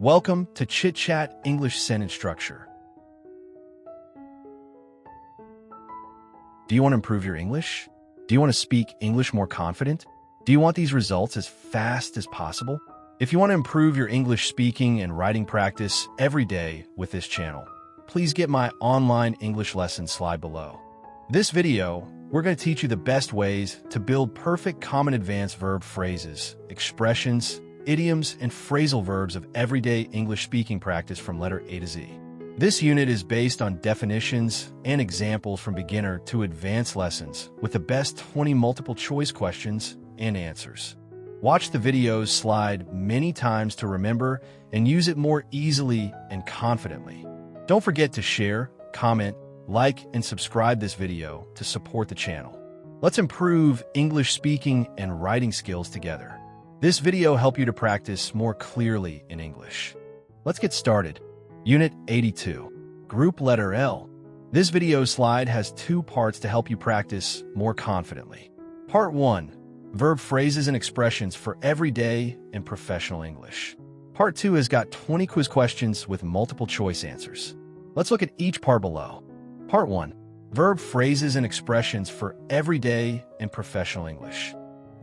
Welcome to Chitchat English Sentence Structure. Do you want to improve your English? Do you want to speak English more confident? Do you want these results as fast as possible? If you want to improve your English speaking and writing practice every day with this channel, please get my online English lesson slide below. This video, we're going to teach you the best ways to build perfect common advanced verb phrases, expressions, idioms, and phrasal verbs of everyday English speaking practice from letter A to Z. This unit is based on definitions and examples from beginner to advanced lessons with the best 20 multiple choice questions and answers. Watch the videos slide many times to remember and use it more easily and confidently. Don't forget to share, comment, like, and subscribe this video to support the channel. Let's improve English speaking and writing skills together. This video will help you to practice more clearly in English. Let's get started. Unit 82. Group letter L. This video slide has two parts to help you practice more confidently. Part 1. Verb phrases and expressions for everyday and professional English. Part 2 has got 20 quiz questions with multiple choice answers. Let's look at each part below. Part 1. Verb phrases and expressions for everyday and professional English.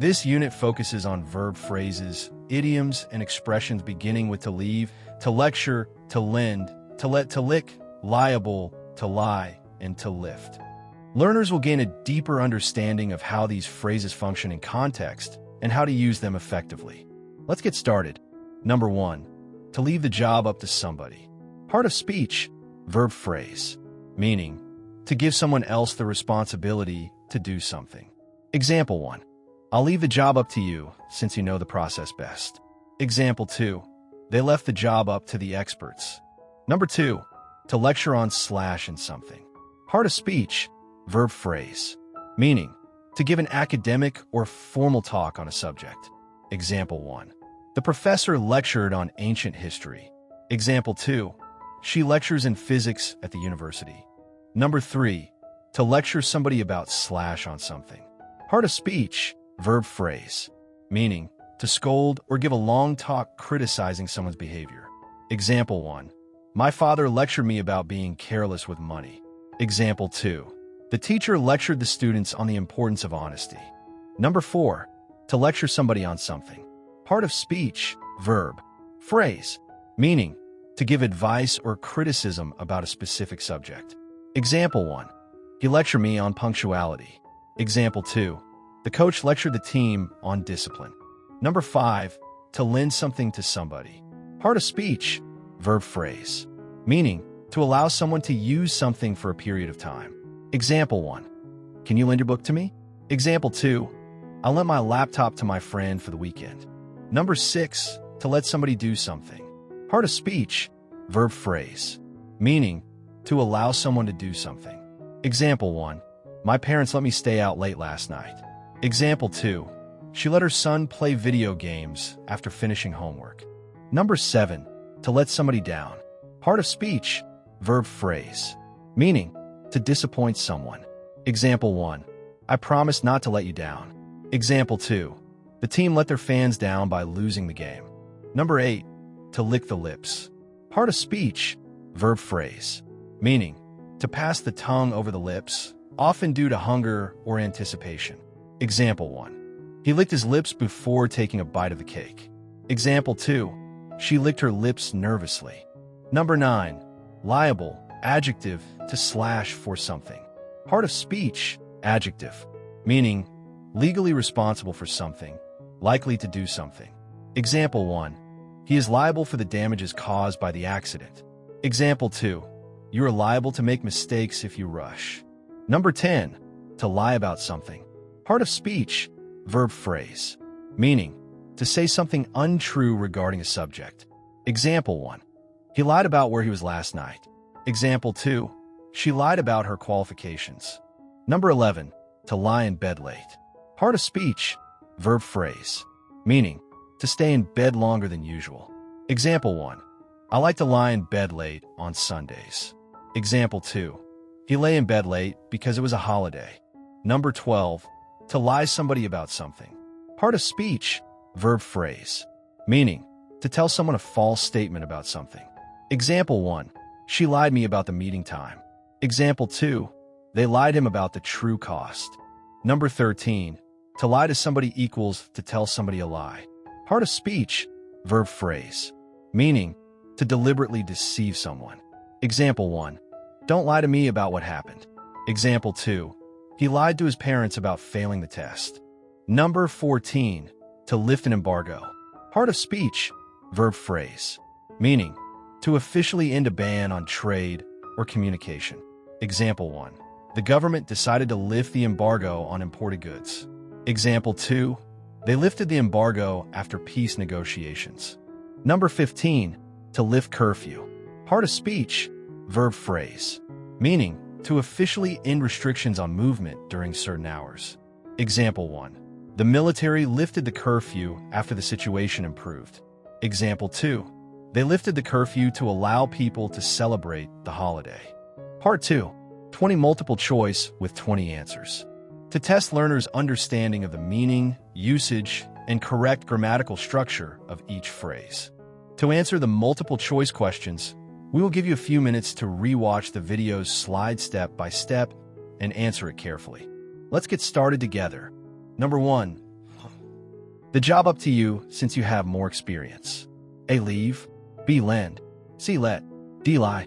This unit focuses on verb phrases, idioms, and expressions beginning with to leave, to lecture, to lend, to let, to lick, liable, to lie, and to lift. Learners will gain a deeper understanding of how these phrases function in context and how to use them effectively. Let's get started. Number 1. To leave the job up to somebody. Part of speech, verb phrase, meaning to give someone else the responsibility to do something. Example 1. I'll leave the job up to you since you know the process best. Example 2. They left the job up to the experts. Number 2. To lecture on / and something. Part of speech, verb phrase, meaning to give an academic or formal talk on a subject. Example 1. The professor lectured on ancient history. Example 2. She lectures in physics at the university. Number 3. To lecture somebody about / on something. Part of speech, verb phrase, meaning to scold or give a long talk criticizing someone's behavior. Example 1. My father lectured me about being careless with money. Example 2. The teacher lectured the students on the importance of honesty. Number 4. To lecture somebody on something. Part of speech, verb, phrase, meaning to give advice or criticism about a specific subject. Example 1. He lectured me on punctuality. Example 2. The coach lectured the team on discipline. Number 5. To lend something to somebody. Part of speech, verb phrase, meaning to allow someone to use something for a period of time. Example 1. Can you lend your book to me? Example 2. I'll lend my laptop to my friend for the weekend. Number 6. To let somebody do something. Part of speech, verb phrase, meaning to allow someone to do something. Example 1. My parents let me stay out late last night. Example 2. She let her son play video games after finishing homework. Number 7. To let somebody down. Part of speech, verb phrase, meaning to disappoint someone. Example 1. I promise not to let you down. Example 2. The team let their fans down by losing the game. Number 8. To lick the lips. Part of speech, verb phrase, meaning to pass the tongue over the lips, often due to hunger or anticipation. Example 1. He licked his lips before taking a bite of the cake. Example 2. She licked her lips nervously. Number 9. Liable, adjective, to / for something. Part of speech, adjective, meaning legally responsible for something, likely to do something. Example 1. He is liable for the damages caused by the accident. Example 2. You are liable to make mistakes if you rush. Number 10. To lie about something. Part of speech, verb phrase, meaning to say something untrue regarding a subject. Example 1. He lied about where he was last night. Example 2. She lied about her qualifications. Number 11. To lie in bed late. Part of speech, verb phrase, meaning to stay in bed longer than usual. Example 1. I like to lie in bed late on Sundays. Example 2. He lay in bed late because it was a holiday. Number 12. To lie somebody about something. Part of speech, verb phrase, meaning to tell someone a false statement about something. Example 1. She lied me about the meeting time. Example 2. They lied him about the true cost. Number 13. To lie to somebody equals to tell somebody a lie. Part of speech, verb phrase. Meaning, to deliberately deceive someone. Example 1. Don't lie to me about what happened. Example 2. He lied to his parents about failing the test. Number 14. To lift an embargo. Part of speech, verb phrase. Meaning, to officially end a ban on trade or communication. Example 1. The government decided to lift the embargo on imported goods. Example 2. They lifted the embargo after peace negotiations. Number 15. To lift curfew. Part of speech, verb phrase. Meaning, to officially end restrictions on movement during certain hours. Example 1. The military lifted the curfew after the situation improved. Example 2. They lifted the curfew to allow people to celebrate the holiday. Part 2. 20 multiple choice with 20 answers. To test learners' understanding of the meaning, usage, and correct grammatical structure of each phrase. To answer the multiple choice questions, we will give you a few minutes to re-watch the video's slide step by step and answer it carefully. Let's get started together. Number 1. The job up to you since you have more experience. A. Leave. B. Lend. C. Let. D. Lie.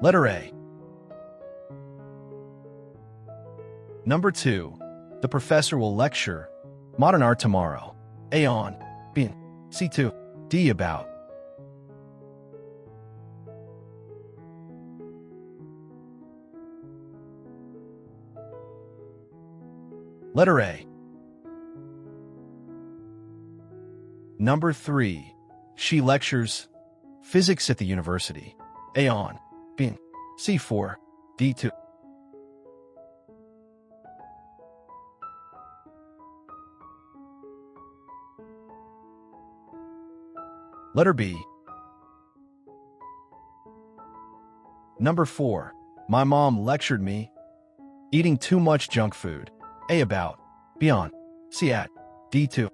Letter A. Number 2. The professor will lecture modern art tomorrow. A. On. B. In. C. To. D. About. Letter A. Number 3. She lectures physics at the university. A. On. B. In. C. For. D. To. Letter B. Number 4. My mom lectured me eating too much junk food. A. About. B. On. C. At. D. To.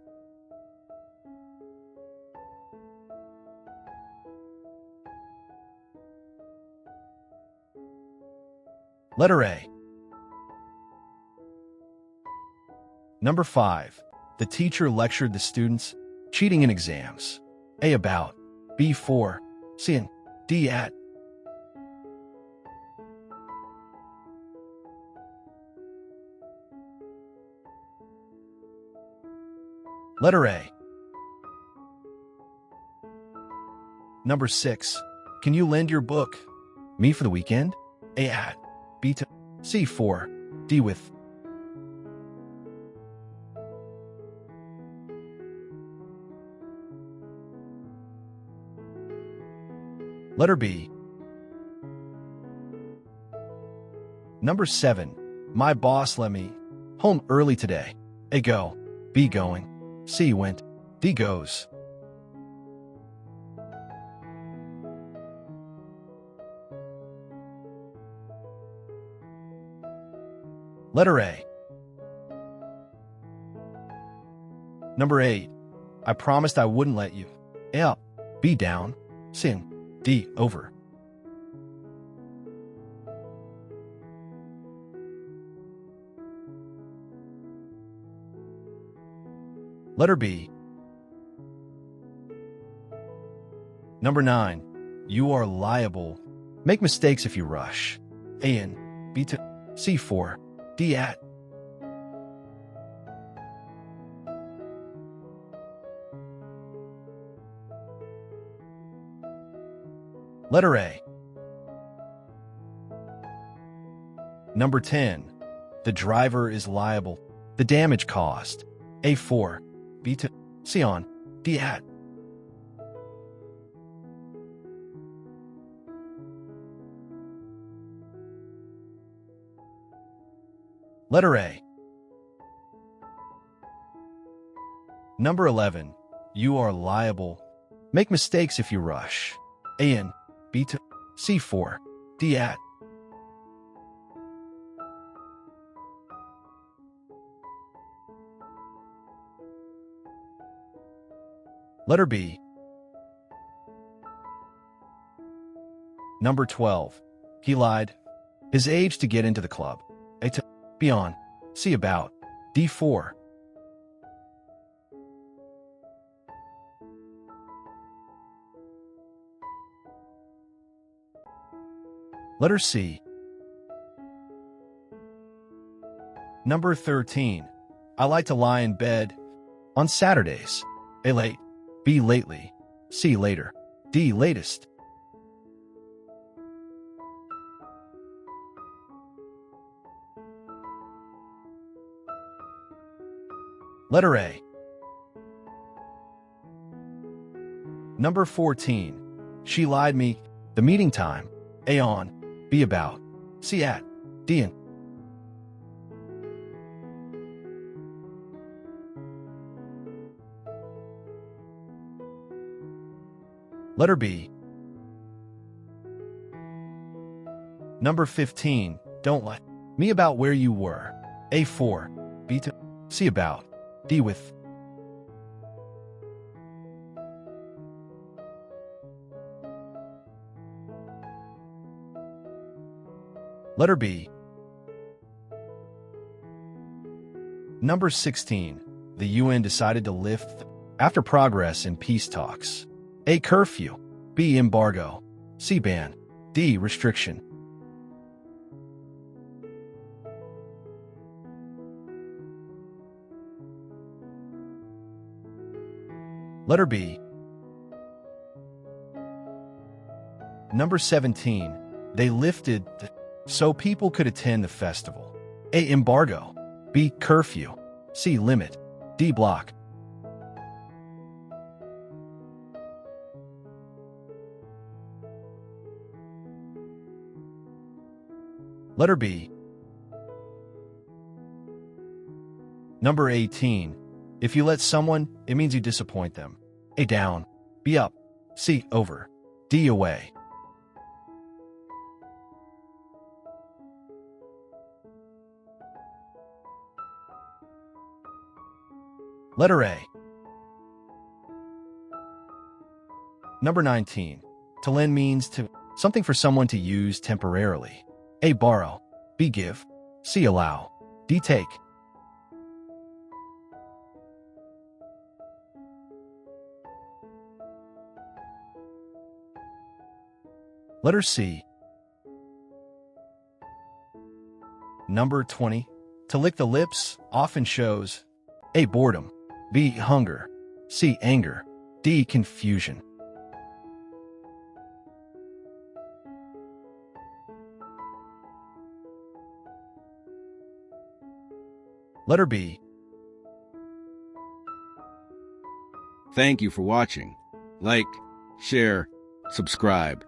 Letter A. Number 5. The teacher lectured the students cheating in exams. A. About. B. For. C. In. D. At. Letter A. Number 6. Can you lend your book me for the weekend? A. At. B. To. C. For. D. With. Letter B. Number 7. My boss let me home early today. A. Go. B. Going. C. Went. D. Goes. Letter A. Number 8. I promised I wouldn't let you. A. Up. B. Down. C. In. D. Over. Letter B. Number 9. You are liable. Make mistakes if you rush. A. In. B. To. C. For. D. At. Letter A. Number 10. The driver is liable. The damage caused. A. For. B. To. C. On. D. At. Letter A. Number 11. You are liable. Make mistakes if you rush. A. In. B. To. C. For. D. At. Letter B. Number 12. He lied his age to get into the club. A to be on. See about. D4. Letter C. Number 13. I like to lie in bed on Saturdays. A late. B lately. C later. D latest. Letter A. Number 14. She lied me the meeting time. A on. B about. C at. D in. Letter B. Number 15. Don't lie me about where you were. A for. B to. C about. D with. Letter B. Number 16. The UN decided to lift after progress in peace talks. A curfew. B embargo. C ban. D restriction. Letter B. Number 17. They lifted so people could attend the festival. A embargo. B curfew. C limit. D block. Letter B. Number 18. If you let someone, it means you disappoint them. A down. B up. C over. D away. Letter A. Number 19. To lend means to something for someone to use temporarily. A borrow. B give. C allow. D take. Letter C. Number 20. To lick the lips often shows A boredom. B hunger. C anger. D confusion. Letter B. Thank you for watching. Like, share, subscribe.